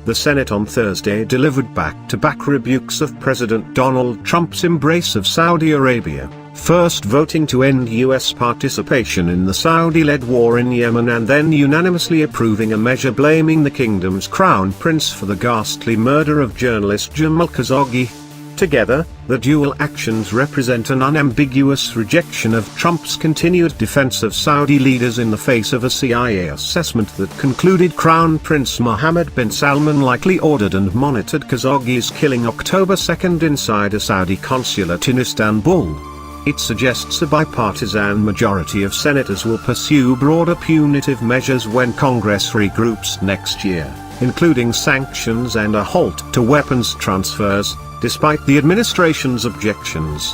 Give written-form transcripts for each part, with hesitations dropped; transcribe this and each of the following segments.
the Senate on Thursday delivered back-to-back rebukes of President Donald Trump's embrace of Saudi Arabia, first voting to end U.S. participation in the Saudi-led war in Yemen and then unanimously approving a measure blaming the kingdom's crown prince for the ghastly murder of journalist Jamal Khashoggi. Together, the dual actions represent an unambiguous rejection of Trump's continued defense of Saudi leaders in the face of a CIA assessment that concluded Crown Prince Mohammed bin Salman likely ordered and monitored Khashoggi's killing October 2 inside a Saudi consulate in Istanbul. It suggests a bipartisan majority of senators will pursue broader punitive measures when Congress regroups next year, including sanctions and a halt to weapons transfers, despite the administration's objections.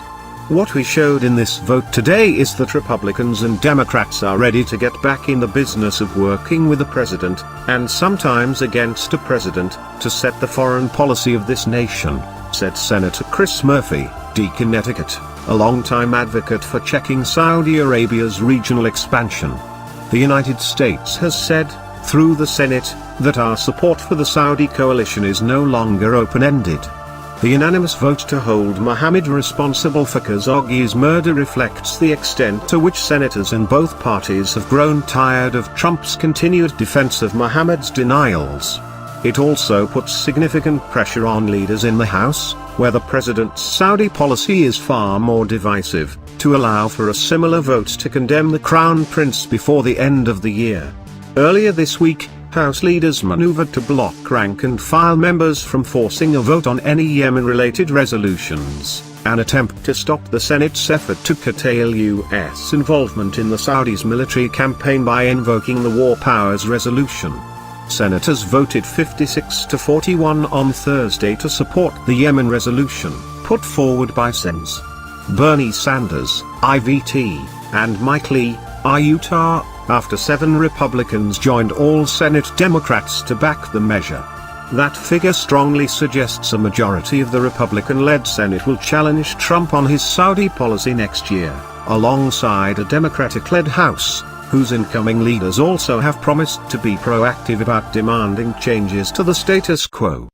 What we showed in this vote today is that Republicans and Democrats are ready to get back in the business of working with the president, and sometimes against a president, to set the foreign policy of this nation, said Senator Chris Murphy, D. Connecticut, a longtime advocate for checking Saudi Arabia's regional expansion. The United States has said, through the Senate, that our support for the Saudi coalition is no longer open-ended. The unanimous vote to hold Mohammed responsible for Khashoggi's murder reflects the extent to which senators in both parties have grown tired of Trump's continued defense of Mohammed's denials. It also puts significant pressure on leaders in the House, where the president's Saudi policy is far more divisive, to allow for a similar vote to condemn the Crown Prince before the end of the year. Earlier this week, House leaders maneuvered to block rank-and-file members from forcing a vote on any Yemen-related resolutions, an attempt to stop the Senate's effort to curtail U.S. involvement in the Saudis' military campaign by invoking the War Powers Resolution. Senators voted 56-41 on Thursday to support the Yemen resolution, put forward by Sens. Bernie Sanders, IVT, and Mike Lee, Utah, after 7 Republicans joined all Senate Democrats to back the measure. That figure strongly suggests a majority of the Republican-led Senate will challenge Trump on his Saudi policy next year, alongside a Democratic-led House, whose incoming leaders also have promised to be proactive about demanding changes to the status quo.